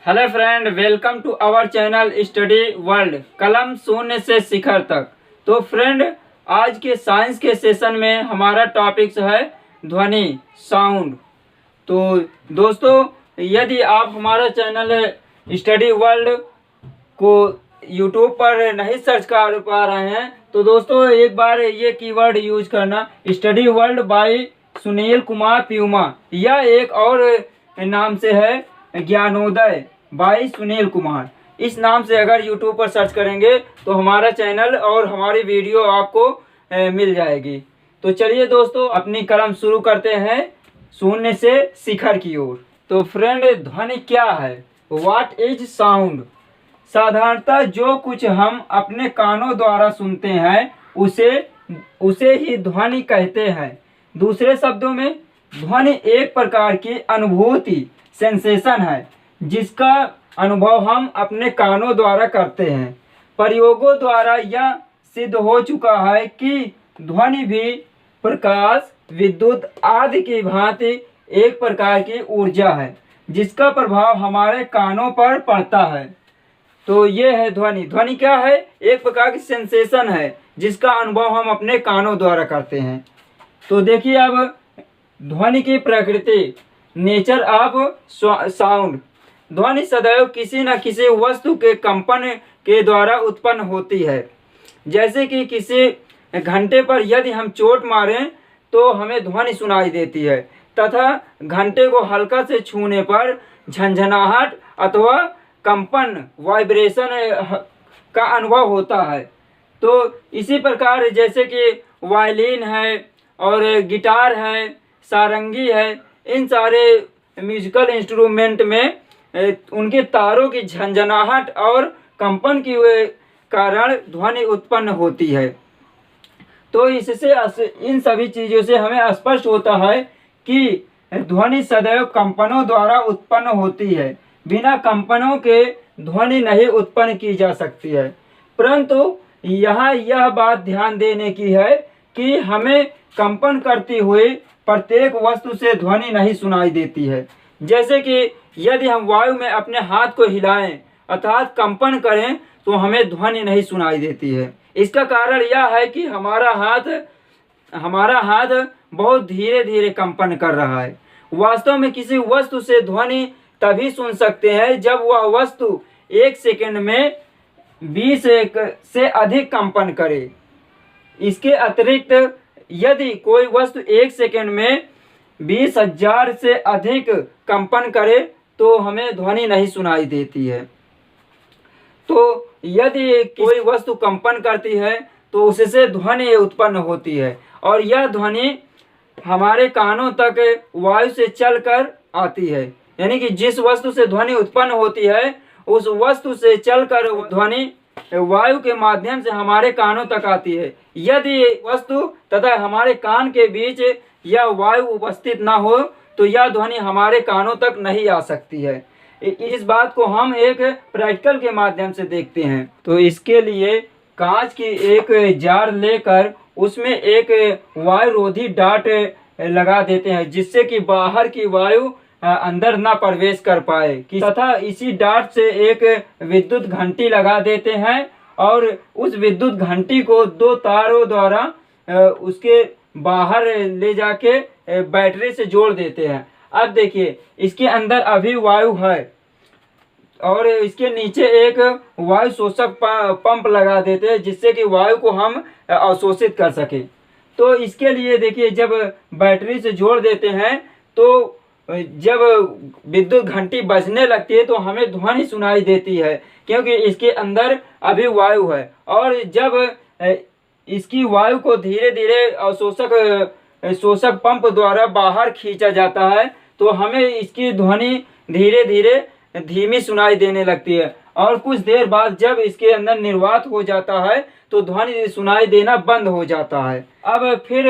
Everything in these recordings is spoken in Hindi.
Hello friend, welcome to our channel study world, कलम शून्य से शिखर तक। तो फ्रेंड, आज के साइंस के सेशन में हमारा टॉपिक्स है ध्वनि, साउंड। तो दोस्तों, यदि आप हमारा चैनल स्टडी वर्ल्ड को यूट्यूब पर नहीं सर्च कर पा रहे हैं तो दोस्तों एक बार ये कीवर्ड यूज करना, study world by Sunil Kumar Puma. यह एक और नाम से है ज्ञानोदय बाय सुनील कुमार। इस नाम से अगर यूट्यूब पर सर्च करेंगे तो हमारा चैनल और हमारी वीडियो आपको मिल जाएगी। तो चलिए दोस्तों, अपनी कलम शुरू करते हैं शून्य से शिखर की ओर। तो फ्रेंड, ध्वनि क्या है? What is sound? साधारणतः जो कुछ हम अपने कानों द्वारा सुनते हैं उसे ही ध्वनि कहते हैं। दूसरे शब्दों में, ध्वनि एक प्रकार की अनुभूति, सेंसेशन है जिसका अनुभव हम अपने कानों द्वारा करते हैं। प्रयोगों द्वारा यह सिद्ध हो चुका है कि ध्वनि भी प्रकाश, विद्युत आदि की भांति एक प्रकार की ऊर्जा है जिसका प्रभाव हमारे कानों पर पड़ता है। तो ये है ध्वनि। ध्वनि क्या है? एक प्रकार की सेंसेशन है जिसका अनुभव हम अपने कानों द्वारा करते हैं। तो देखिए अब ध्वनि की प्रकृति, नेचर ऑफ साउंड। ध्वनि सदैव किसी न किसी वस्तु के कंपन के द्वारा उत्पन्न होती है। जैसे कि किसी घंटे पर यदि हम चोट मारें तो हमें ध्वनि सुनाई देती है, तथा घंटे को हल्का से छूने पर झंझनाहट अथवा कंपन, वाइब्रेशन का अनुभव होता है। तो इसी प्रकार जैसे कि वायलिन है और गिटार है, सारंगी है, इन सारे म्यूजिकल इंस्ट्रूमेंट में उनके तारों की झंझनाहट और कंपन के कारण ध्वनि उत्पन्न होती है। तो इससे इन सभी चीज़ों से हमें स्पष्ट होता है कि ध्वनि सदैव कंपनों द्वारा उत्पन्न होती है। बिना कंपनों के ध्वनि नहीं उत्पन्न की जा सकती है। परंतु यहाँ यह बात ध्यान देने की है कि हमें कंपन करती हुई प्रत्येक वस्तु से ध्वनि नहीं सुनाई देती है। जैसे कि यदि हम वायु में अपने हाथ को हिलाएं अर्थात कंपन करें तो हमें ध्वनि नहीं सुनाई देती है। इसका कारण यह है कि हमारा हाथ बहुत धीरे धीरे कंपन कर रहा है। वास्तव में किसी वस्तु से ध्वनि तभी सुन सकते हैं जब वह वस्तु एक सेकंड में 20 से अधिक कंपन करे। इसके अतिरिक्त यदि कोई वस्तु एक सेकंड में 20,000 से अधिक कंपन करे तो हमें ध्वनि नहीं सुनाई देती है। तो यदि कोई वस्तु कंपन करती है तो उससे ध्वनि उत्पन्न होती है, और यह ध्वनि हमारे कानों तक वायु से चलकर आती है। यानी कि जिस वस्तु से ध्वनि उत्पन्न होती है उस वस्तु से चलकर ध्वनि वायु के माध्यम से हमारे कानों तक आती है। यदि वस्तु तथा हमारे कान के बीच यह वायु उपस्थित न हो तो यह ध्वनि हमारे कानों तक नहीं आ सकती है। इस बात को हम एक प्रैक्टिकल के माध्यम से देखते हैं। तो इसके लिए कांच की एक जार लेकर उसमें एक वायुरोधी डाट लगा देते हैं जिससे कि बाहर की वायु अंदर ना प्रवेश कर पाए, तथा इसी डाट से एक विद्युत घंटी लगा देते हैं और उस विद्युत घंटी को 2 तारों द्वारा उसके बाहर ले जाके बैटरी से जोड़ देते हैं। अब देखिए, इसके अंदर अभी वायु है और इसके नीचे एक वायु शोषक पंप लगा देते हैं जिससे कि वायु को हम अवशोषित कर सकें। तो इसके लिए देखिए, जब बैटरी से जोड़ देते हैं तो जब विद्युत घंटी बजने लगती है तो हमें ध्वनि सुनाई देती है, क्योंकि इसके अंदर अभी वायु है। और जब इसकी वायु को धीरे धीरे शोषक पंप द्वारा बाहर खींचा जाता है तो हमें इसकी ध्वनि धीरे धीरे धीमी सुनाई देने लगती है, और कुछ देर बाद जब इसके अंदर निर्वात हो जाता है तो ध्वनि सुनाई देना बंद हो जाता है। अब फिर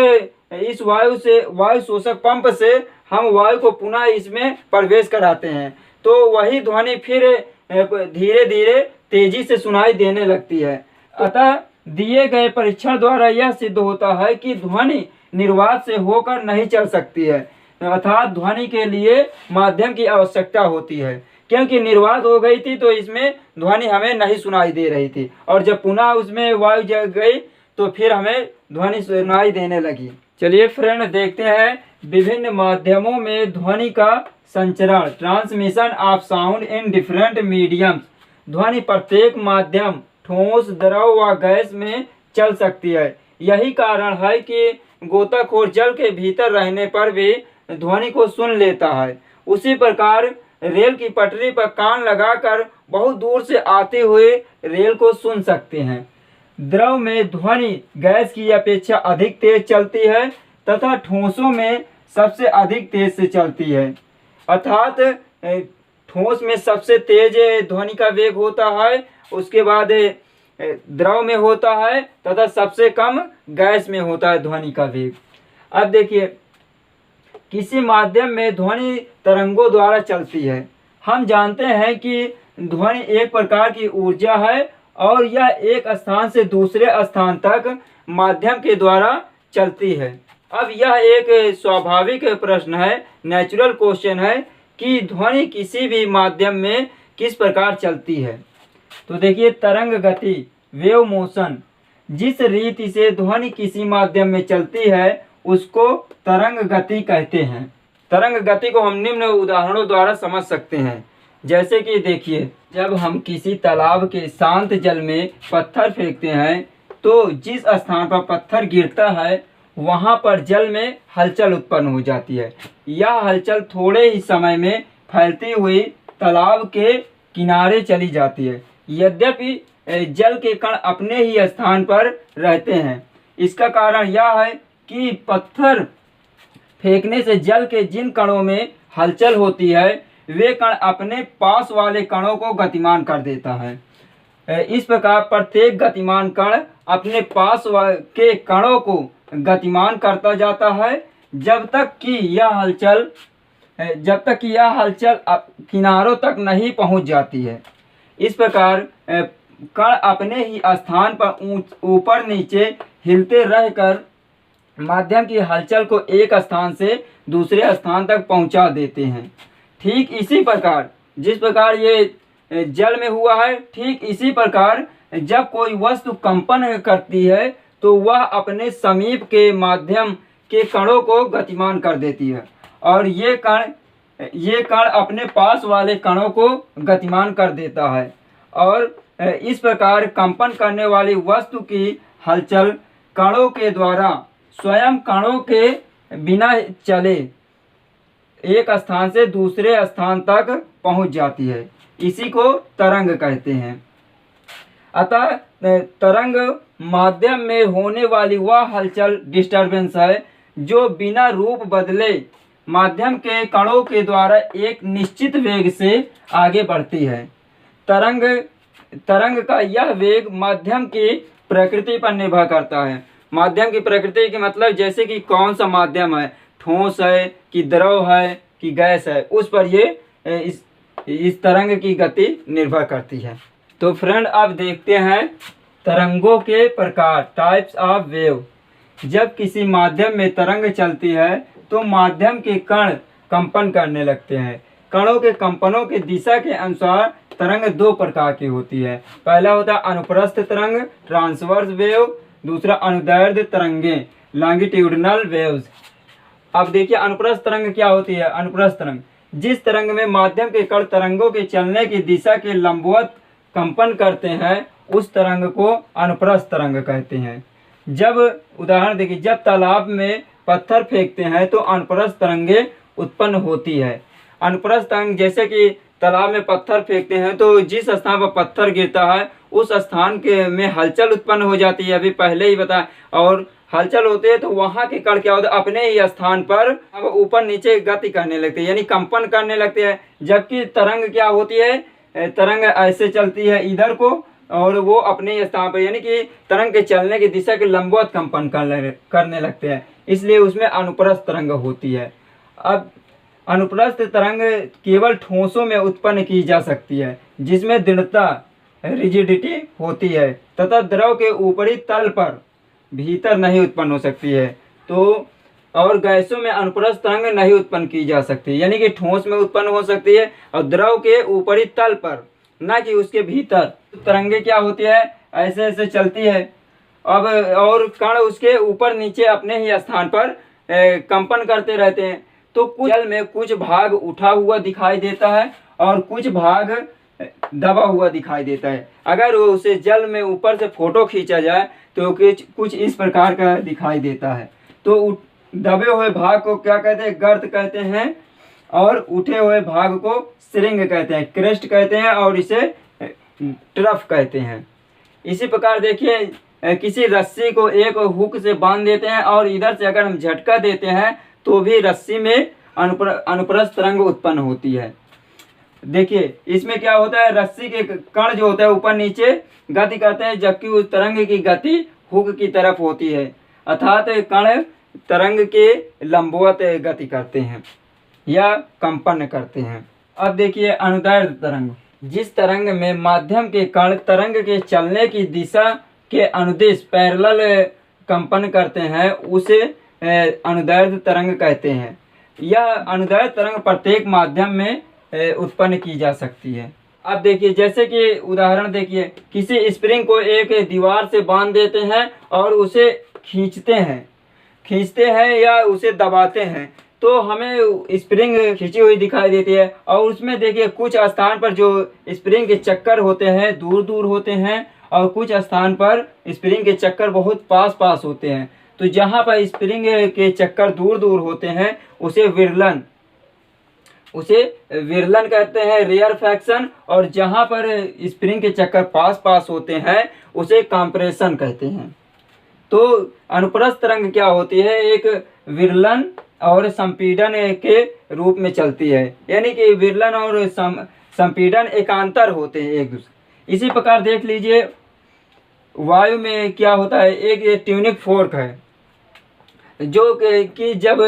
इस वायु शोषक पंप से हम वायु को पुनः इसमें प्रवेश कराते हैं तो वही ध्वनि फिर धीरे धीरे तेजी से सुनाई देने लगती है। अतः दिए गए परीक्षण द्वारा यह सिद्ध होता है कि ध्वनि निर्वात से होकर नहीं चल सकती है, अर्थात ध्वनि के लिए माध्यम की आवश्यकता होती है। क्योंकि निर्वात हो गई थी तो इसमें ध्वनि हमें नहीं सुनाई दे रही थी, और जब पुनः उसमें वायु जग गई तो फिर हमें ध्वनि सुनाई देने लगी। चलिए फ्रेंड, देखते हैं विभिन्न माध्यमों में ध्वनि का संचरण, transmission of sound in different mediums. ध्वनि प्रत्येक माध्यम, ठोस, द्रव व गैस में चल सकती है। यही कारण है कि गोताखोर जल के भीतर रहने पर भी ध्वनि को सुन लेता है। उसी प्रकार रेल की पटरी पर कान लगाकर बहुत दूर से आते हुए रेल को सुन सकते हैं। द्रव में ध्वनि गैस की अपेक्षा अधिक तेज चलती है तथा ठोसों में सबसे अधिक तेज से चलती है। अर्थात ठोस में सबसे तेज ध्वनि का वेग होता है, उसके बाद द्रव में होता है तथा सबसे कम गैस में होता है ध्वनि का वेग। अब देखिए, किसी माध्यम में ध्वनि तरंगों द्वारा चलती है। हम जानते हैं कि ध्वनि एक प्रकार की ऊर्जा है और यह एक स्थान से दूसरे स्थान तक माध्यम के द्वारा चलती है। अब यह एक स्वाभाविक प्रश्न है, नेचुरल क्वेश्चन है कि ध्वनि किसी भी माध्यम में किस प्रकार चलती है। तो देखिए, तरंग गति, वेव मोशन, जिस रीति से ध्वनि किसी माध्यम में चलती है उसको तरंग गति कहते हैं। तरंग गति को हम निम्न उदाहरणों द्वारा समझ सकते हैं। जैसे कि देखिए, जब हम किसी तालाब के शांत जल में पत्थर फेंकते हैं तो जिस स्थान पर पत्थर गिरता है वहां पर जल में हलचल उत्पन्न हो जाती है। यह हलचल थोड़े ही समय में फैलती हुई तालाब के किनारे चली जाती है। यद्यपि जल के कण अपने ही स्थान पर रहते हैं। इसका कारण यह है कि पत्थर फेंकने से जल के जिन कणों में हलचल होती है वे कण अपने पास वाले कणों को गतिमान कर देता है। इस प्रकार प्रत्येक गतिमान कण अपने पास के कणों को गतिमान करता जाता है जब तक कि यह हलचल किनारों तक नहीं पहुंच जाती है। इस प्रकार कण अपने ही स्थान पर ऊपर नीचे हिलते रहकर माध्यम की हलचल को एक स्थान से दूसरे स्थान तक पहुंचा देते हैं। ठीक इसी प्रकार जिस प्रकार ये जल में हुआ है, ठीक इसी प्रकार जब कोई वस्तु कंपन करती है तो वह अपने समीप के माध्यम के कणों को गतिमान कर देती है और ये कण अपने पास वाले कणों को गतिमान कर देता है। और इस प्रकार कंपन करने वाली वस्तु की हलचल कणों के द्वारा स्वयं कणों के बिना चले एक स्थान से दूसरे स्थान तक पहुंच जाती है। इसी को तरंग कहते हैं। अतः तरंग माध्यम में होने वाली वह हलचल, डिस्टरबेंस है जो बिना रूप बदले माध्यम के कणों के द्वारा एक निश्चित वेग से आगे बढ़ती है। तरंग का यह वेग माध्यम की प्रकृति पर निर्भर करता है। माध्यम की प्रकृति के मतलब जैसे कि कौन सा माध्यम है, ठोस है कि द्रव है कि गैस है, उस पर ये इस तरंग की गति निर्भर करती है। तो फ्रेंड, अब देखते हैं तरंगों के प्रकार, टाइप्स ऑफ वेव। जब किसी माध्यम में तरंग चलती है तो माध्यम के कण कंपन करने लगते हैं। कणों के कंपनों की दिशा के अनुसार तरंग दो प्रकार की होती है। पहला होता है अनुप्रस्थ तरंग, ट्रांसवर्स वेव। दूसरा अनुदैर्ध्य तरंगे, लॉन्गिट्यूडिनल वेव्स। अब देखिए, अनुप्रस्थ तरंग क्या होती है। अनुप्रस्थ तरंग जिस तरंग में माध्यम के कण तरंगों के चलने की दिशा के लंबवत कंपन करते हैं उस तरंग को अनुप्रस्थ तरंग कहते हैं। जब उदाहरण देखिए, जब तालाब में पत्थर फेंकते हैं तो अनुप्रस्थ तरंगे उत्पन्न होती है। अनुप्रस्थ तरंग जैसे कि तालाब में पत्थर फेंकते हैं तो जिस स्थान पर पत्थर गिरता है उस स्थान के में हलचल उत्पन्न हो जाती है, अभी पहले ही बताया। और हलचल होती है तो वहाँ के कण क्या होता है, अपने ही स्थान पर अब ऊपर नीचे गति करने लगते हैं, यानी कंपन करने लगते हैं। जबकि तरंग क्या होती है, तरंग ऐसे चलती है इधर को और वो अपने स्थान पर, यानी कि तरंग के चलने की दिशा के लंबवत कंपन करने लगते हैं, इसलिए उसमें अनुप्रस्थ तरंग होती है। अब अनुप्रस्थ तरंग केवल ठोसों में उत्पन्न की जा सकती है जिसमें दृढ़ता, रिजिडिटी होती है तथा द्रव के ऊपरी तल पर भीतर नहीं उत्पन्न हो सकती है। तो और गैसों में अनुप्रस्थ तरंग नहीं उत्पन्न की जा सकती, यानी कि ठोस में उत्पन्न हो सकती है और द्रव के ऊपरी तल पर, ना कि उसके भीतर। तरंगे क्या होती है, ऐसे ऐसे चलती है। अब और कण उसके ऊपर नीचे अपने ही स्थान पर कंपन करते रहते हैं। तो कुछ जल में कुछ भाग उठा हुआ दिखाई देता है और कुछ भाग दबा हुआ दिखाई देता है। अगर उसे जल में ऊपर से फोटो खींचा जाए तो कुछ इस प्रकार का दिखाई देता है। तो दबे हुए भाग को क्या कहते हैं, गर्त कहते हैं, और उठे हुए भाग को श्रृंग कहते हैं, क्रेस्ट कहते हैं, और इसे ट्रफ कहते हैं। इसी प्रकार देखिए, किसी रस्सी को एक हुक से बांध देते हैं और इधर से अगर हम झटका देते हैं तो भी रस्सी में अनुप्रस्थ तरंग उत्पन्न होती है। देखिए इसमें क्या होता है, रस्सी के कण जो होता है ऊपर नीचे गति करते हैं, जबकि उस तरंग की गति हुक की तरफ होती है, अर्थात कण तरंग के लंबवत गति करते हैं या कंपन करते हैं। अब देखिए अनुदैर्ध्य तरंग, जिस तरंग में माध्यम के कण तरंग के चलने की दिशा के अनुदिश पैरेलल कंपन करते हैं, उसे अनुदैर्ध्य तरंग कहते हैं। यह अनुदैर्ध्य तरंग प्रत्येक माध्यम में उत्पन्न की जा सकती है। अब देखिए जैसे कि उदाहरण देखिए, किसी स्प्रिंग को एक दीवार से बांध देते हैं और उसे खींचते हैं या उसे दबाते हैं तो हमें स्प्रिंग खींची हुई दिखाई देती है। और उसमें देखिए कुछ स्थान पर जो स्प्रिंग के चक्कर होते हैं दूर दूर होते हैं और कुछ स्थान पर स्प्रिंग के चक्कर बहुत पास पास होते हैं। तो जहाँ पर स्प्रिंग के चक्कर दूर दूर होते हैं उसे विरलन कहते हैं, रेयर फ्रैक्शन, और जहाँ पर स्प्रिंग के चक्कर पास पास होते हैं उसे कंप्रेशन कहते हैं। तो अनुप्रस्थ तरंग क्या होती है, एक विरलन और संपीड़न के रूप में चलती है, यानी कि विरलन और संपीड़न एकांतर होते हैं एक दूसरे। इसी प्रकार देख लीजिए वायु में क्या होता है, एक ट्यूनिक फोर्क है जो कि जब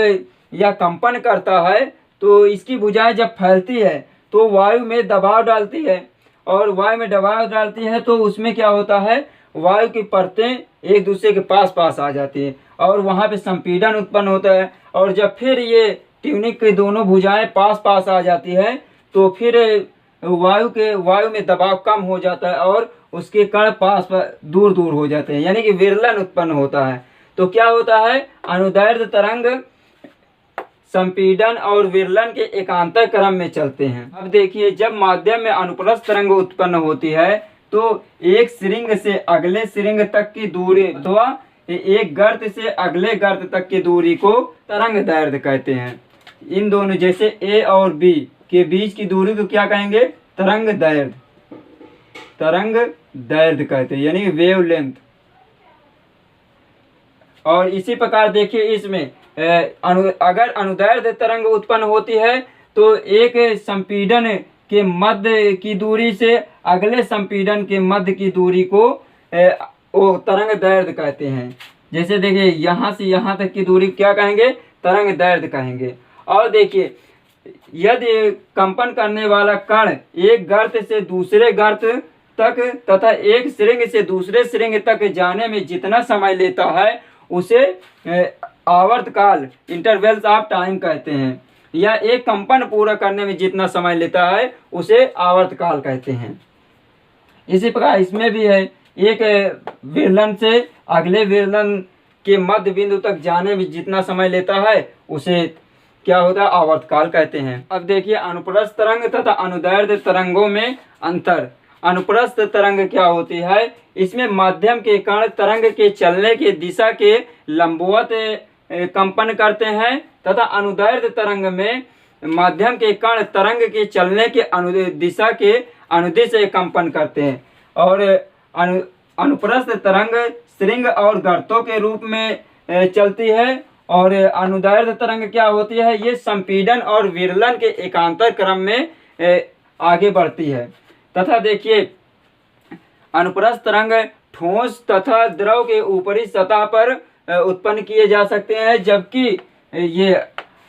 यह कंपन करता है तो इसकी भुजाएं जब फैलती है तो वायु में दबाव डालती है, और वायु में दबाव डालती है तो उसमें क्या होता है, वायु की परतें एक दूसरे के पास पास आ जाती है और वहाँ पे संपीड़न उत्पन्न होता है। और जब फिर ये ट्यूनिक की दोनों भुजाएं पास पास आ जाती है तो फिर वायु में दबाव कम हो जाता है और उसके कण पास दूर दूर हो जाते हैं, यानी कि विरलन उत्पन्न होता है। तो क्या होता है, अनुदैर्ध्य तरंग संपीड़न और विरलन के एकांतर क्रम में चलते हैं। अब देखिए जब माध्यम में अनुप्रस्थ तरंग उत्पन्न होती है तो एक श्रृंग से अगले श्रृंग तक की दूरी अथवा एक गर्त से अगले गर्त तक की दूरी को तरंग दैर्ध्य कहते हैं। इन दोनों जैसे ए और बी के बीच की दूरी को क्या कहेंगे, तरंग दैर्ध्य कहते हैं, यानी वेव लेंथ। और इसी प्रकार देखिए इसमें अगर अनुदैर्ध्य तरंग उत्पन्न होती है तो एक संपीड़न के मध्य की दूरी से अगले संपीड़न के मध्य की दूरी को तरंग दैर्ध्य कहते हैं। जैसे देखिए यहाँ से यहाँ तक की दूरी क्या कहेंगे, तरंग दैर्ध्य कहेंगे। और देखिए यदि कंपन करने वाला कण एक गर्त से दूसरे गर्त तक तथा एक श्रृंग से दूसरे श्रृंग तक जाने में जितना समय लेता है उसे आवर्तकाल इंटरवल्स ऑफ टाइम कहते हैं, या एक कंपन पूरा करने में जितना समय लेता है उसे आवर्तकाल कहते हैं। इसी प्रकार इसमें भी है, एक विरलन से अगले विरलन के मध्य बिंदु तक जाने में जितना समय लेता है उसे क्या होता है, आवर्तकाल कहते हैं। अब देखिए अनुप्रस्थ तरंग तथा अनुदैर्ध्य तरंगों में अंतर। अनुप्रस्थ तरंग क्या होती है, इसमें माध्यम के कण तरंग के चलने की दिशा के लंबवत कंपन करते हैं तथा अनुदैर्ध्य तरंग में माध्यम के कण तरंग के चलने के दिशा के अनुदिश कंपन करते हैं। और अनुप्रस्थ तरंग श्रृंग और गर्तों के रूप में चलती है, और अनुदैर्ध्य तरंग क्या होती है, ये संपीड़न और विरलन के एकांतर क्रम में आगे बढ़ती है। तथा देखिए अनुप्रस्थ तरंग ठोस तथा द्रव के ऊपरी सतह पर उत्पन्न किए जा सकते हैं, जबकि ये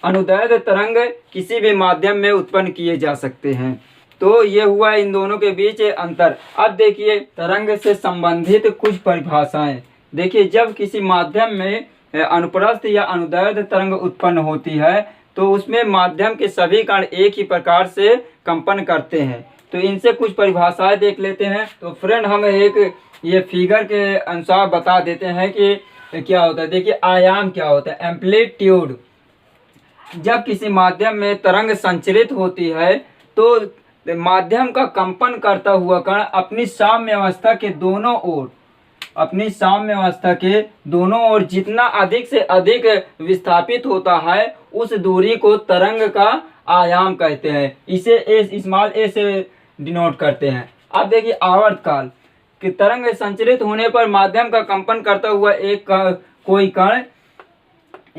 अनुदैर्ध्य तरंग किसी भी माध्यम में उत्पन्न किए जा सकते हैं। तो ये हुआ इन दोनों के बीच अंतर। अब देखिए तरंग से संबंधित कुछ परिभाषाएं। देखिए जब किसी माध्यम में अनुप्रस्थ या अनुदैर्ध्य तरंग उत्पन्न होती है तो उसमें माध्यम के सभी कण एक ही प्रकार से कंपन करते हैं। तो इनसे कुछ परिभाषाएं देख लेते हैं। तो फ्रेंड हम एक ये फिगर के अनुसार बता देते हैं कि क्या होता है। देखिए आयाम क्या होता है। एम्पलीट्यूड, जब किसी माध्यम में तरंग संचरित होती है तो माध्यम का कंपन करता हुआ कण अपनी साम्य अवस्था के दोनों ओर जितना अधिक से अधिक विस्थापित होता है उस दूरी को तरंग का आयाम कहते हैं। इसे स्मॉल ए से डिनोट करते हैं। अब देखिए आवर्तकाल कि तरंग संचरित होने पर माध्यम का कंपन करता हुआ कोई कण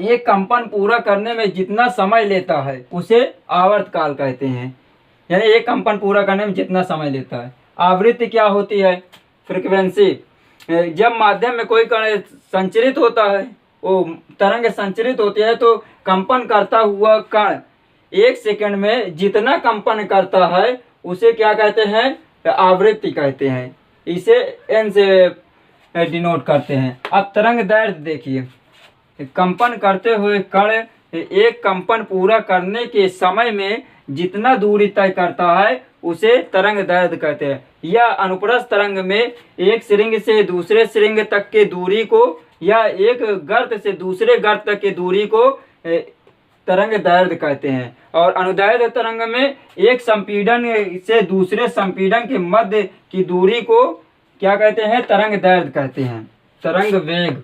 एक कंपन पूरा करने में जितना समय लेता है उसे आवर्तकाल कहते हैं। यानी एक कंपन पूरा करने में जितना समय लेता है। आवृत्ति क्या होती है। फ्रीक्वेंसी, जब माध्यम में कोई कण संचरित होता है, वो तरंग संचरित होती है तो कंपन करता हुआ कण 1 सेकंड में जितना कंपन करता है उसे क्या कहते हैं, आवृत्ति कहते हैं। इसे एन से डिनोट करते हैं। अब तरंग दैर्ध्य देखिए, कंपन करते हुए कण एक कंपन पूरा करने के समय में जितना दूरी तय करता है उसे तरंग दैर्ध्य कहते हैं। यह अनुप्रस्थ तरंग में एक सिरिंग से दूसरे सिरिंग तक के दूरी को या एक गर्त से दूसरे गर्त तक की दूरी को तरंग दैर्ध्य कहते हैं। और अनुदैर्ध्य तरंग में एक संपीड़न से दूसरे संपीड़न के मध्य की दूरी को क्या कहते हैं, तरंग दैर्ध्य कहते हैं। तरंग वेग,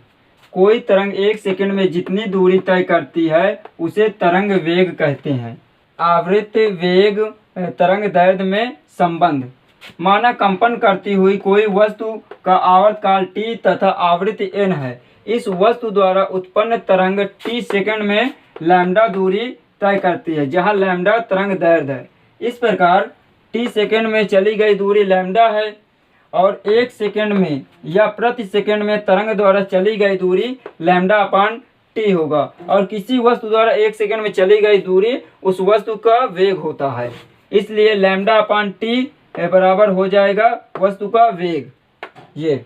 कोई तरंग 1 सेकंड में जितनी दूरी तय करती है उसे तरंग वेग कहते हैं। आवृत्ति वेग तरंग दैर्ध्य में संबंध, माना कंपन करती हुई कोई वस्तु का आवर्तकाल t तथा आवृत्ति n है। इस वस्तु द्वारा उत्पन्न तरंग t सेकंड में लैम्डा दूरी तय करती है, जहां लैम्डा तरंग दैर्ध्य है। इस प्रकार t सेकंड में चली गई दूरी लैम्डा है और 1 सेकंड में या प्रति सेकंड में तरंग द्वारा चली गई दूरी लैम्डा अपान टी होगा। और किसी वस्तु द्वारा 1 सेकंड में चली गई दूरी उस वस्तु का वेग होता है, इसलिए लैम्डा अपान टी बराबर हो जाएगा वस्तु का वेग। ये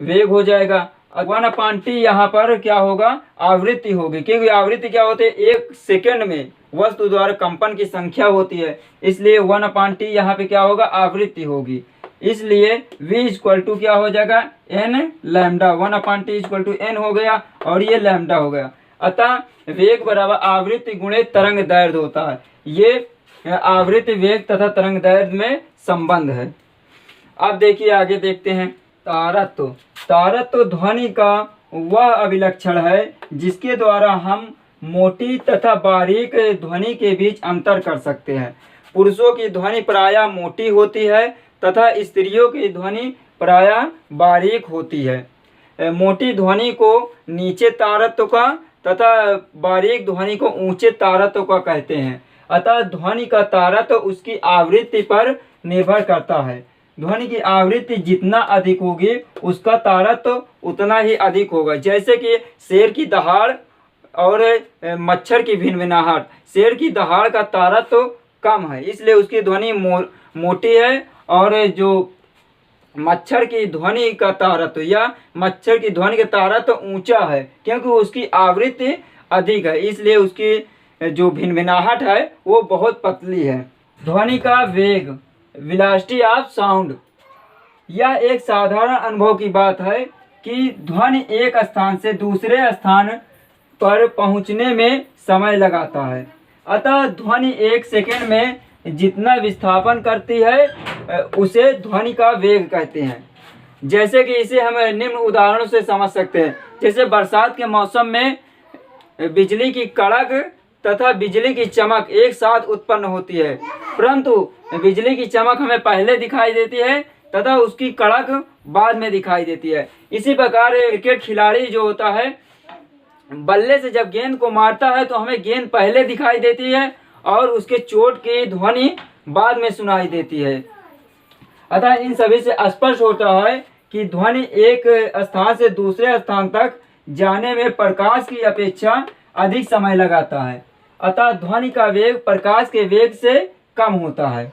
वेग हो जाएगा 1 अपान टी। यहाँ पर क्या होगा, आवृत्ति होगी, क्योंकि आवृत्ति क्या होती है, 1 सेकंड में वस्तु द्वारा कंपन की संख्या होती है, इसलिए 1 अपान टी यहाँ पे क्या होगा, आवृत्ति होगी। इसलिए v इक्वल टू क्या हो जाएगा, n lambda. 1 upon T equal to n हो गया और ये लैम्डा हो गया। अतः वेग बराबर आवृत्ति गुणे तरंग दैर्ध्य होता है। ये आवृत्ति वेग तथा तरंग दैर्ध्य में संबंध है। अब देखिए आगे देखते हैं तारत्व। तारत्व ध्वनि का वह अभिलक्षण है जिसके द्वारा हम मोटी तथा बारीक ध्वनि के बीच अंतर कर सकते हैं। पुरुषों की ध्वनि प्रायः मोटी होती है तथा स्त्रियों की ध्वनि प्रायः बारीक होती है। मोटी ध्वनि को नीचे तारत्व का तथा बारीक ध्वनि को ऊंचे तारत्व का कहते हैं। अतः ध्वनि का तारत्व उसकी आवृत्ति पर निर्भर करता है। ध्वनि की आवृत्ति जितना अधिक होगी उसका तारत्व उतना ही अधिक होगा। जैसे कि शेर की दहाड़ और मच्छर की भिनभिनाहट। शेर की दहाड़ का तारत्व कम है इसलिए उसकी ध्वनि मोटी है, और जो मच्छर की ध्वनि का तारत्व या मच्छर की ध्वनि का तारत्व ऊंचा है क्योंकि उसकी आवृत्ति अधिक है, इसलिए उसकी जो भिनभिनाहट है वो बहुत पतली है। ध्वनि का वेग, वेलोसिटी ऑफ साउंड, यह एक साधारण अनुभव की बात है कि ध्वनि एक स्थान से दूसरे स्थान पर पहुंचने में समय लगाता है। अतः ध्वनि 1 सेकंड में जितना विस्थापन करती है उसे ध्वनि का वेग कहते हैं। जैसे कि इसे हम निम्न उदाहरणों से समझ सकते हैं। जैसे बरसात के मौसम में बिजली की कड़क तथा बिजली की चमक एक साथ उत्पन्न होती है, परंतु बिजली की चमक हमें पहले दिखाई देती है तथा उसकी कड़क बाद में दिखाई देती है। इसी प्रकार क्रिकेट खिलाड़ी जो होता है बल्ले से जब गेंद को मारता है तो हमें गेंद पहले दिखाई देती है और उसके चोट की ध्वनि बाद में सुनाई देती है। अतः इन सभी से स्पष्ट होता है कि ध्वनि एक स्थान से दूसरे स्थान तक जाने में प्रकाश की अपेक्षा अधिक समय लगाता है। अतः ध्वनि का वेग प्रकाश के वेग से कम होता है।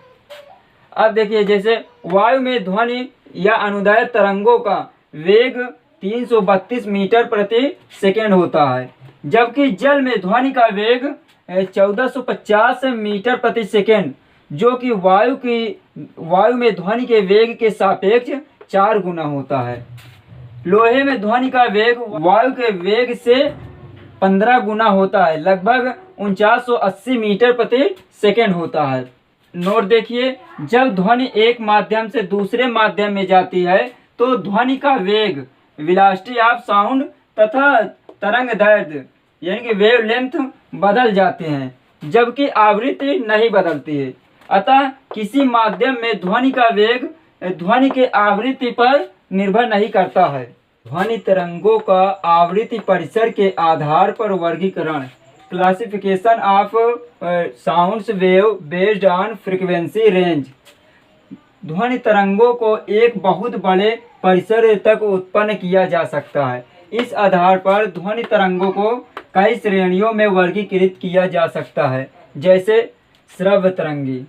अब देखिए जैसे वायु में ध्वनि या अनुदैर्ध्य तरंगों का वेग 332 मीटर प्रति सेकेंड होता है, जबकि जल में ध्वनि का वेग 1450 मीटर प्रति सेकेंड, जो कि वायु में ध्वनि के वेग के सापेक्ष 4 गुना होता है। लोहे में ध्वनि का वेग वायु के वेग से 15 गुना होता है, लगभग 4980 मीटर प्रति सेकेंड होता है। नोट देखिए, जब ध्वनि एक माध्यम से दूसरे माध्यम में जाती है तो ध्वनि का वेग, वेलोसिटी ऑफ साउंड तथा तरंग दैर्ध्य यानी कि वेव लेंथ बदल जाते हैं, जबकि आवृत्ति नहीं बदलती है। अतः किसी माध्यम में ध्वनि का वेग ध्वनि के आवृत्ति पर निर्भर नहीं करता है। ध्वनि तरंगों का आवृत्ति परिसर के आधार पर वर्गीकरण, classification of sounds wave based on frequency range. ध्वनि तरंगों को एक बहुत बड़े परिसर तक उत्पन्न किया जा सकता है। इस आधार पर ध्वनि तरंगों को कई श्रेणियों में वर्गीकृत किया जा सकता है, जैसे श्रव्य तरंगे,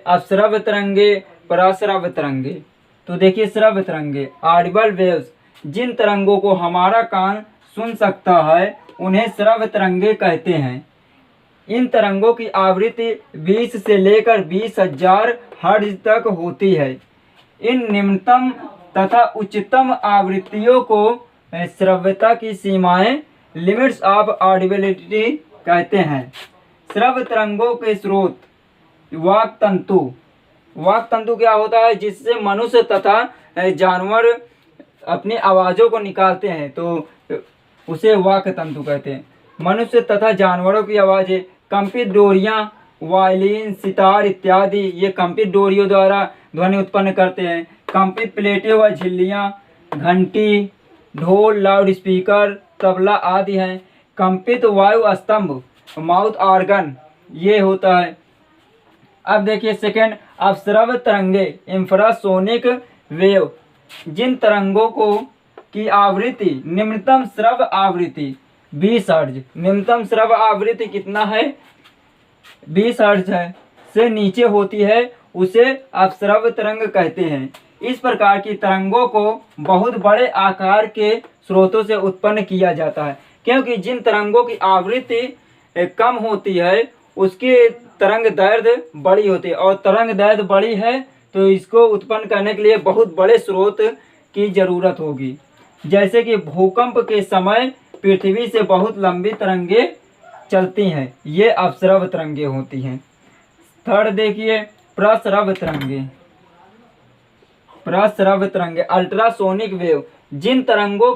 अश्रव्य तरंगे, पराश्रव्य तरंगे। तो देखिए, श्रव्य तरंगे ऑडिबल वेव्स, जिन तरंगों को हमारा कान सुन सकता है उन्हें श्रव्य तरंगे कहते हैं। इन तरंगों की आवृत्ति 20 से लेकर 20,000 हर्ट्ज तक होती है। इन निम्नतम तथा उच्चतम आवृत्तियों को श्रव्यता की सीमाएं, लिमिट्स ऑफ ऑडिबिलिटी कहते हैं। श्रव्य तरंगों के स्रोत, वाक तंतु क्या होता है? जिससे मनुष्य तथा जानवर अपनी आवाज़ों को निकालते हैं, तो उसे वाक तंतु कहते हैं। मनुष्य तथा जानवरों की आवाज़ें, कंपित डोरियां, वायलिन, सितार इत्यादि, ये कंपित डोरियों द्वारा ध्वनि उत्पन्न करते हैं। कंपित प्लेटें व झिल्लियाँ, घंटी, ढोल, लाउड स्पीकर, तबला आदि हैं। कंपित वायु स्तंभ, माउथ ऑर्गन, ये होता है। अब देखिए सेकेंड, अवश्रव्य तरंगे, इंफ्रासोनिक वेव, जिन तरंगों को की आवृत्ति, निम्नतम श्रव्य आवृत्ति 20 हर्ट्ज, निम्नतम श्रव्य आवृत्ति कितना है? 20 हर्ट्ज है, से नीचे होती है, उसे अवश्रव्य तरंग कहते हैं। इस प्रकार की तरंगों को बहुत बड़े आकार के स्रोतों से उत्पन्न किया जाता है, क्योंकि जिन तरंगों की आवृत्ति कम होती है उसकी तरंग दैर्ध्य बड़ी होती है, और तरंग दैर्ध्य बड़ी है तो इसको उत्पन्न करने के लिए बहुत बड़े स्रोत की जरूरत होगी। जैसे कि भूकंप के समय पृथ्वी से बहुत लंबी तरंगे चलती हैं, ये अवश्रव्य तरंगे होती हैं। थर्ड देखिए, प्रश्रव्य तरंगे, अल्ट्रासोनिक वेव, जिन तरंगों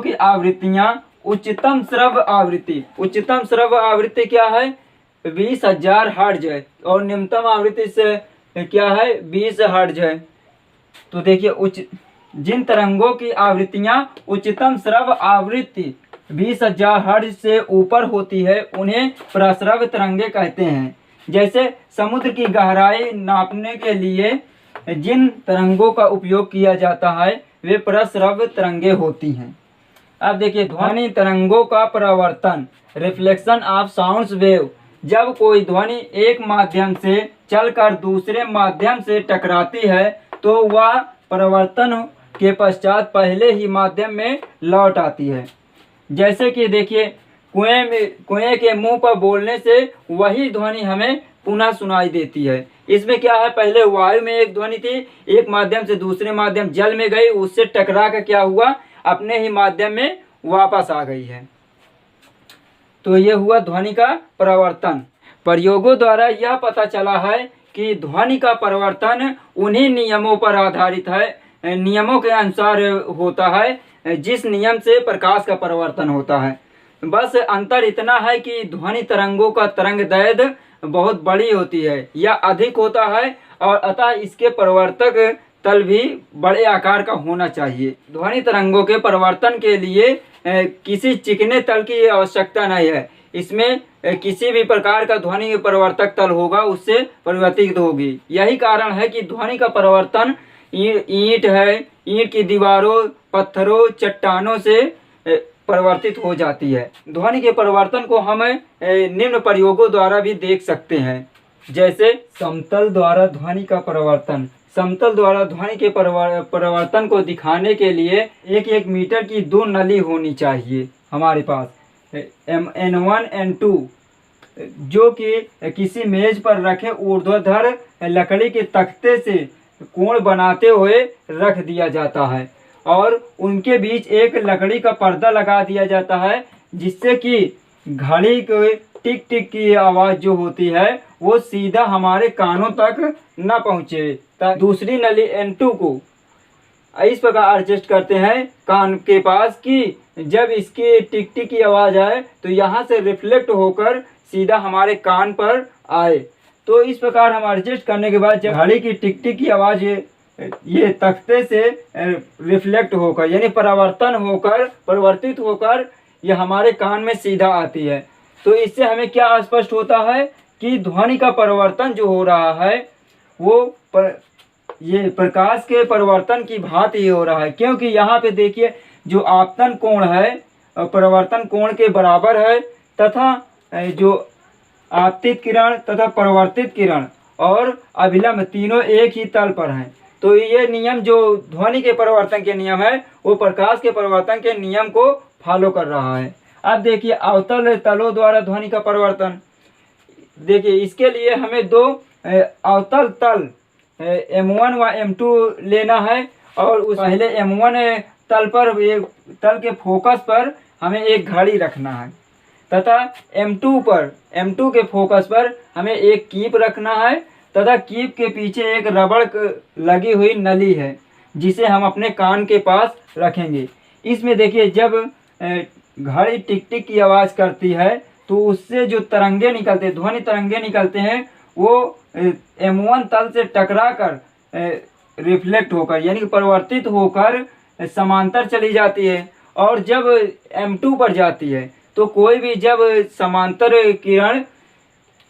की आवृत्तियां उच्चतम श्रव्य आवृत्ति क्या है? 20,000 हर्ट्ज है, और निम्नतम आवृत्ति से क्या है? 20 हर्ट्ज है। तो देखिए, जिन तरंगों की आवृत्तियां उच्चतम श्रव्य आवृत्ति 20,000 हर्ट्ज से ऊपर होती है उन्हें प्रश्रव्य तरंगे कहते हैं। जैसे समुद्र की गहराई नापने के लिए जिन तरंगों का उपयोग किया जाता है वे प्रश्रव्य तरंगे होती हैं। अब देखिए, ध्वनि तरंगों का परावर्तन, रिफ्लेक्शन ऑफ साउंड्स वेव, जब कोई ध्वनि एक माध्यम से चलकर दूसरे माध्यम से टकराती है तो वह परावर्तन के पश्चात पहले ही माध्यम में लौट आती है। जैसे कि देखिए, कुएं के मुंह पर बोलने से वही ध्वनि हमें पुनः सुनाई देती है। इसमें क्या है? पहले वायु में एक ध्वनि थी, एक माध्यम से दूसरे माध्यम जल में गई, उससे टकरा कर क्या हुआ? अपने ही माध्यम में वापस आ गई है। तो ये हुआ ध्वनि का परिवर्तन। प्रयोगों द्वारा यह पता चला है कि ध्वनि का परिवर्तन उन्हीं नियमों पर आधारित है, नियमों के अनुसार होता है जिस नियम से प्रकाश का परिवर्तन होता है। बस अंतर इतना है कि ध्वनि तरंगों का तरंग दैर्ध्य बहुत बड़ी होती है या अधिक होता है, और अतः इसके परिवर्तक तल भी बड़े आकार का होना चाहिए। ध्वनि तरंगों के परिवर्तन के लिए किसी चिकने तल की आवश्यकता नहीं है। इसमें किसी भी प्रकार का ध्वनि परिवर्तक तल होगा, उससे परिवर्तित होगी। यही कारण है कि ध्वनि का परिवर्तन ईंट की दीवारों, पत्थरों, चट्टानों से परिवर्तित हो जाती है। ध्वनि के परिवर्तन को हम निम्न प्रयोगों द्वारा भी देख सकते हैं। जैसे समतल द्वारा ध्वनि का परिवर्तन, समतल द्वारा ध्वनि के परिवर्तन को दिखाने के लिए 1-1 मीटर की 2 नली होनी चाहिए हमारे पास, N1 N2, जो कि किसी मेज पर रखे ऊर्ध्वाधर लकड़ी के तख्ते से कोण बनाते हुए रख दिया जाता है और उनके बीच एक लकड़ी का पर्दा लगा दिया जाता है, जिससे कि घड़ी के टिक टिक की आवाज़ जो होती है वो सीधा हमारे कानों तक न पहुँचे। दूसरी नली N2 को इस प्रकार एडजस्ट करते हैं कान के पास कि जब इसकी टिक टिक की आवाज़ आए तो यहाँ से रिफ्लेक्ट होकर सीधा हमारे कान पर आए। तो इस प्रकार हम एडजस्ट करने के बाद जब घड़ी की टिक टिक की आवाज़ ये तख्ते से रिफ्लेक्ट होकर यानी परिवर्तित होकर ये हमारे कान में सीधा आती है। तो इससे हमें क्या स्पष्ट होता है कि ध्वनि का परिवर्तन जो हो रहा है वो ये प्रकाश के परिवर्तन की भांति ही हो रहा है, क्योंकि यहाँ पे देखिए जो आपतन कोण है परिवर्तन कोण के बराबर है तथा जो आपतित किरण तथा परिवर्तित किरण और अभिलंब तीनों एक ही तल पर हैं। तो ये नियम जो ध्वनि के परिवर्तन के नियम है वो प्रकाश के परिवर्तन के नियम को फॉलो कर रहा है। अब देखिए अवतल तलों द्वारा ध्वनि का परिवर्तन, देखिए इसके लिए हमें 2 अवतल तल M1 व M2 लेना है और उस पहले M1 तल पर तल के फोकस पर हमें एक घड़ी रखना है तथा M2 के फोकस पर हमें एक कीप रखना है तथा कीप के पीछे एक रबड़ लगी हुई नली है जिसे हम अपने कान के पास रखेंगे। इसमें देखिए जब घड़ी टिक टिक की आवाज़ करती है तो उससे जो तरंगे निकलते ध्वनि तरंगे निकलते हैं वो M1 तल से टकरा कर रिफ्लेक्ट होकर यानी कि परिवर्तित होकर समांतर चली जाती है और जब M2 पर जाती है तो कोई भी जब समांतर किरण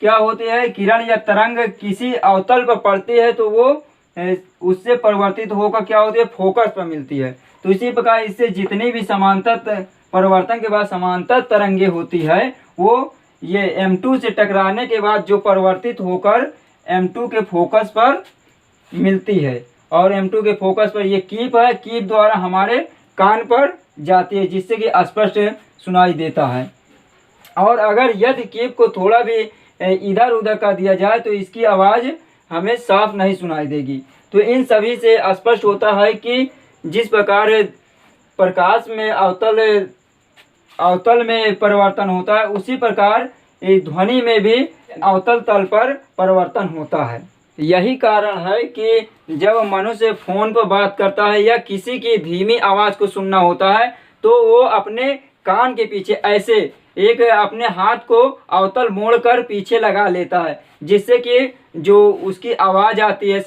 क्या होती है किरण या तरंग किसी अवतल पर पड़ती है तो वो उससे परिवर्तित होकर क्या होती है फोकस पर मिलती है। तो इसी प्रकार इससे जितनी भी समांतर परिवर्तन के बाद समांतर तरंगे होती है वो ये M2 से टकराने के बाद जो परिवर्तित होकर M2 के फोकस पर मिलती है और M2 के फोकस पर ये कीप है, कीप द्वारा हमारे कान पर जाती है जिससे कि स्पष्ट सुनाई देता है। और अगर यदि कीप को थोड़ा भी इधर उधर कर दिया जाए तो इसकी आवाज़ हमें साफ नहीं सुनाई देगी। तो इन सभी से स्पष्ट होता है कि जिस प्रकार प्रकाश में अवतल में परिवर्तन होता है उसी प्रकार ध्वनि में भी अवतल तल पर परिवर्तन होता है। यही कारण है कि जब मनुष्य फ़ोन पर बात करता है या किसी की धीमी आवाज़ को सुनना होता है तो वो अपने कान के पीछे ऐसे एक अपने हाथ को अवतल मोड़कर पीछे लगा लेता है जिससे कि जो उसकी आवाज़ आती है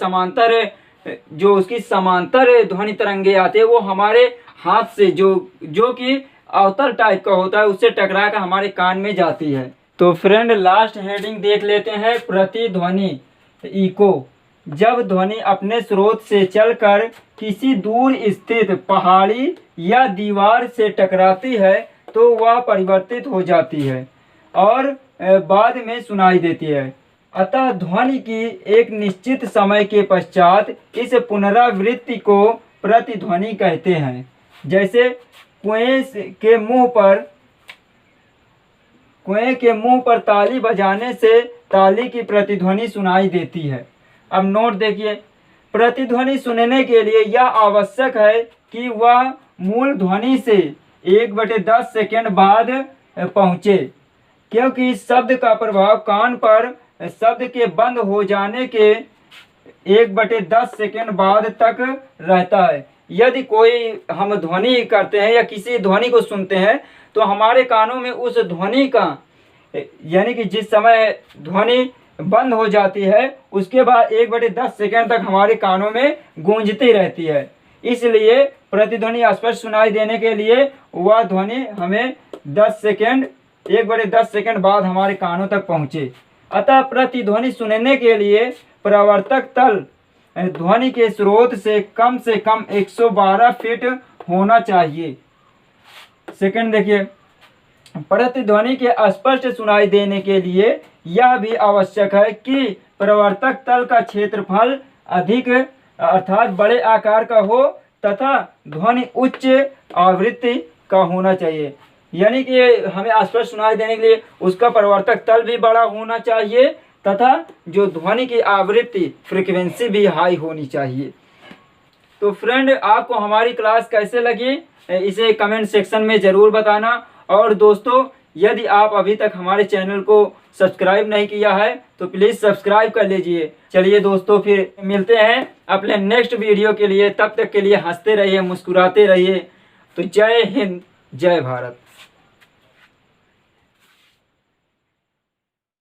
जो उसकी समांतर ध्वनि तरंगे आते हैं वो हमारे हाथ से जो कि अवतल टाइप का होता है उससे टकरा कर हमारे कान में जाती है। तो फ्रेंड लास्ट हेडिंग देख लेते हैं प्रतिध्वनि इको। जब ध्वनि अपने स्रोत से चलकर किसी दूर स्थित पहाड़ी या दीवार से टकराती है तो वह परिवर्तित हो जाती है और बाद में सुनाई देती है। अतः ध्वनि की एक निश्चित समय के पश्चात इस पुनरावृत्ति को प्रतिध्वनि कहते हैं। जैसे कुएं के मुंह पर ताली बजाने से ताली की प्रतिध्वनि सुनाई देती है। अब नोट देखिए, प्रतिध्वनि सुनने के लिए यह आवश्यक है कि वह मूल ध्वनि से 1/10 सेकेंड बाद पहुँचे, क्योंकि शब्द का प्रभाव कान पर शब्द के बंद हो जाने के 1/10 सेकेंड बाद तक रहता है। यदि कोई हम ध्वनि करते हैं या किसी ध्वनि को सुनते हैं तो हमारे कानों में उस ध्वनि का यानी कि जिस समय ध्वनि बंद हो जाती है उसके बाद 1/10 सेकेंड तक हमारे कानों में गूंजती रहती है। इसलिए प्रतिध्वनि स्पष्ट सुनाई देने के लिए वह ध्वनि हमें 1/10 सेकेंड बाद हमारे कानों तक पहुँचे। अतः प्रतिध्वनि सुनने के लिए परावर्तक तल ध्वनि के स्रोत से कम 112 फीट होना चाहिए। सेकंड देखिए, प्रतिध्वनि के स्पष्ट सुनाई देने के लिए यह भी आवश्यक है कि परावर्तक तल का क्षेत्रफल अधिक अर्थात बड़े आकार का हो तथा ध्वनि उच्च आवृत्ति का होना चाहिए। यानी कि हमें स्पष्ट सुनाई देने के लिए उसका प्रवर्तक तल भी बड़ा होना चाहिए तथा जो ध्वनि की आवृत्ति फ्रीक्वेंसी भी हाई होनी चाहिए। तो फ्रेंड, आपको हमारी क्लास कैसे लगी इसे कमेंट सेक्शन में ज़रूर बताना। और दोस्तों, यदि आप अभी तक हमारे चैनल को सब्सक्राइब नहीं किया है तो प्लीज़ सब्सक्राइब कर लीजिए। चलिए दोस्तों, फिर मिलते हैं अपने नेक्स्ट वीडियो के लिए। तब तक के लिए हंसते रहिए, मुस्कुराते रहिए। तो जय हिंद, जय भारत।